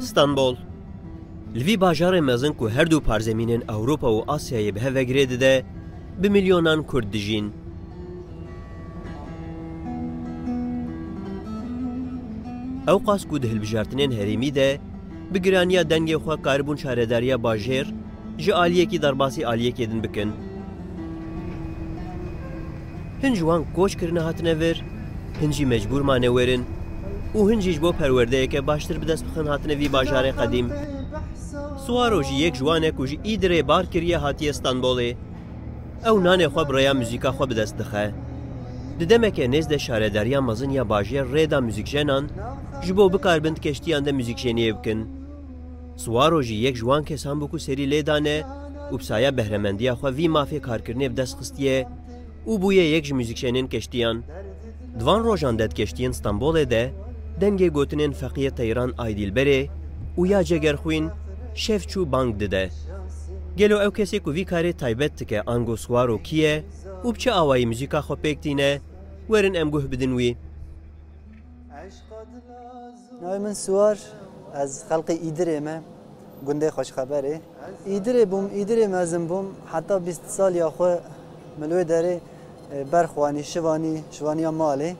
ستانبول لوی باجار مزن کو هر دو پارزمینên Ewropa û Asyayê bi hev vegirê dide bi milyonan Kurd dijîn. Ew qas ku di hilbijartinên herêmî de bi giraniya dengê xwe karibûn şaredariya bajêr ji aliyekî derbasî aliyekê din bikin. Hin ji wan koç kirine hatine vir, hin jî mecbûr mane werin û hin jî ji bo perwerdeyeke baştir bi dest bixin hatine vî bajarê qedîm. Swaro jî yek ji wan e ku ji Îdirê bar kiriye hatiye Stenbolê. Ew nanê xwe bi rêya muzîka xwe bi dest dixe. Di demeke nêz de şaredariya mezin ya bajêr rêda muzîkjenan ji bo bikaribin keştiyan de muzîkjeniyê bikin. Swaro jî yek ji wan kesan bû ku serî lê dane û bi saya behremendiya xwe vî mafê karkirinê bi dest xistiye û bûye yek ji muzîkjenên keştiyan. Di van rojan de keştiyên Stenbolê de dengê gotinên Feqiye Teyran Aydîlberê û ya Cegerxwîn şevçû bang dide. Gelo ew kesê ku vî karê taybet dike ango Swaro kî ye û bi çi awayî muzîka xwe pêk tîne, werin em guh bidin wî. Navê min Swar, ez xelkê Îdirê me, gundê Xweşxeberê. Îdirê bûm, Îdirê mezin bûm, heta 20 saliya xwe min wê derê berxwanî, şivaniya malê.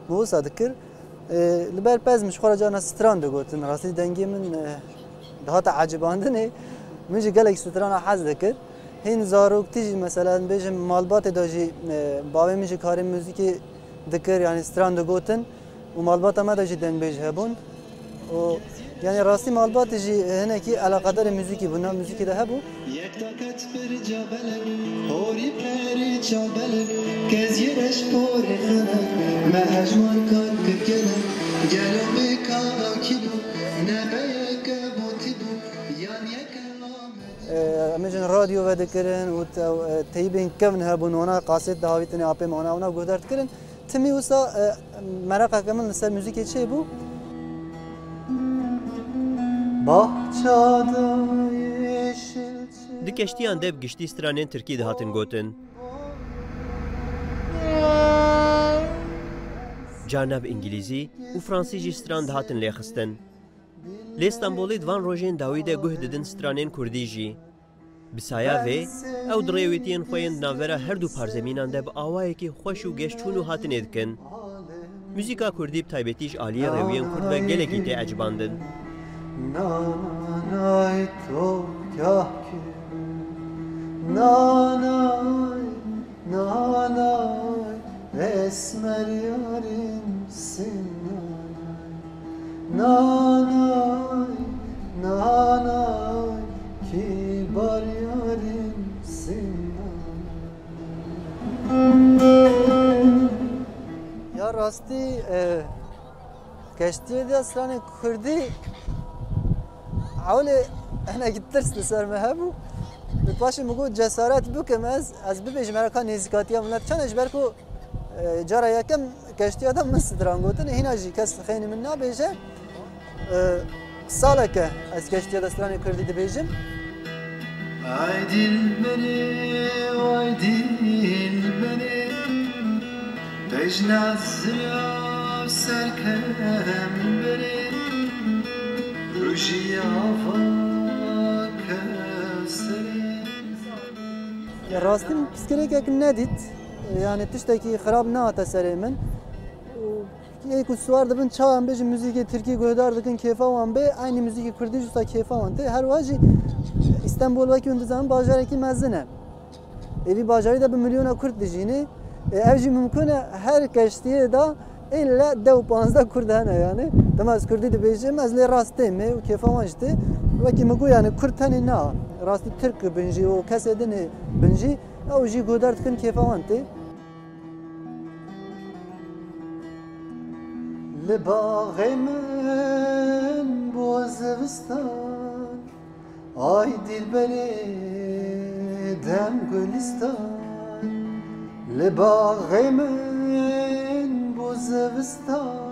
Wisa dikir. Li ber pez min ji xwe re carna stran digotin. Rastî dengê min dihata ecibandinê, min jî gelek strana hez dikir. Hên zaroktî jî mesela bêjim malbatê de jî bavê min jî karê muzîkê dikir, yani stran digotin û malbata me de jî dengbêj hebûn. Yani rastî malbatê jî hinekî eleqedarê muzîkî bû, nav muzîkê de hebû. Em jî radyo ve dikirin û teybên kevn hebûn, wana qasêt dahawîtinê apê me wana guhdar dikirin. Timî wisa mereqeke min li ser muzîkê çê bû? Di keştiyan de bi giştî stranên Tirkî dihatin gotin. Carna bi İngilîzî û Fransî jî stran dihatin lêxistin. Lê Stenbolê di van rojên dawî de guh didin stranên Kurdî jî. Bi saya vê, ew di rêwîtiyên xwe yên di navbera her du parzemînan de bi awayekî xweş û geştçûn û hatinê dikin. Muzîka Kurdî bi taybetî ji aliyê rêwiyên Kurd ve gelekî tê ecibandin. Nanay tokahkü, nanay, nanay, esmer yarimsin nanay, nanay, kibar yarimsin nanay. Ya rastî keştiye de stranê Kurdî Hawlê hinekî tirs li ser me hebû. Bi paşê min got cesaret bikim ez bibêjim hereka nêzîkatiya millet. Çend ji ber ku cara yekem keştiya de min stran gotin, hîna jî kes xênî min nabêje. Saleke ez keştiya de stranê Kurdî dibêjim. Ay dilberê, ay dilberê, pejna zira serkemberê. Rastî piskerek nedît, yani tiştekî xirab nehate serê min. Yê ku swar dibin çawan bêjin muzîkê Tirkî guhdar dikin kêfa wan bê, aynî muzîkê Kurdî jî kêfa wan tê. Her wa jî İstanbul wekî hûn dizanin bajarekî mezin e. Evî bajarî de bi milyona Kurd dijînê. Ev jî mumkin e her keştiyê da illa 10-15 Kurd hene yani. Dema ez Kurdî dibêjim, ez lê rast tê me û kêfa wan jî tê. Wekî min got yani Kurd tenê na. Rastî Tirk bin jî û kesê dinê bin jî, ew jî guhdar dikin kêfa wan tê. Li baxê min bu zivistan, ay dilberê dem gulistan. Li baxê min bu zivistan,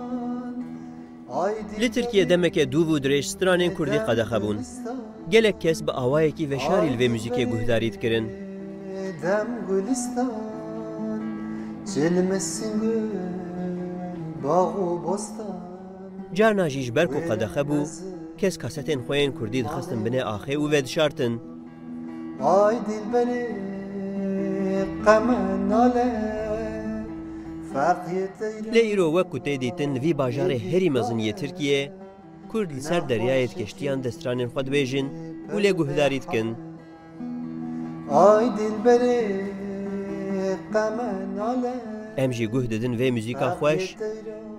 Li Tirkiye demeke dû û dirêj stranên Kurdî qedexe bûn. Gelek kes bi awayekî veşarî li vê muzîkê guhdarî dikirin. Carna jî ji ber ku qedexe bû, کەس کەسەتێن خۆیان کوردی دخستن بنێ ئاخێ و vê dişartin. Ay dilberê qeme nale Lê îro wek ku tê dîtin vî bajarê herî mezin yê Tirkiyê, Kurd li ser deryayê kiştiyan destranên xwe dibêjin û lê guhdarî dikin. Ay dilberê qeme nale Em jî guh didin vê muzîka xweş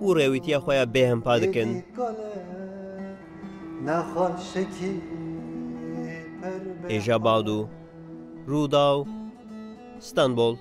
û rêwîtiya xwe ya bêhempa dikin. Êja Badu, Rûdaw, İstanbul.